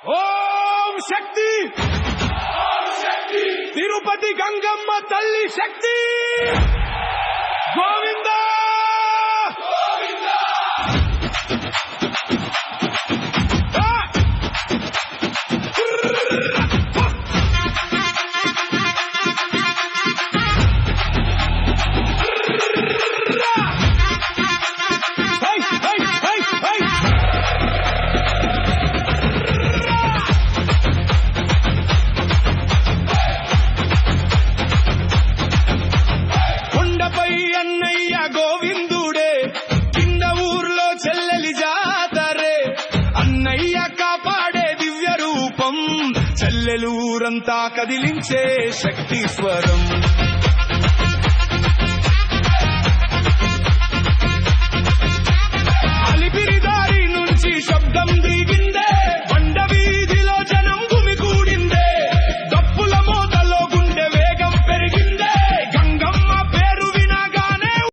ఓం శక్తి తిరుపతి గంగమ్మ తల్లి శక్తి గోవిందా అన్నయ్య గోవిందుడే కింద ఊర్లో చెల్లెలి జాతరే అన్నయ్య కాపాడే దివ్య రూపం చెల్లెలూరంతా కదిలించే శక్తి స్వరం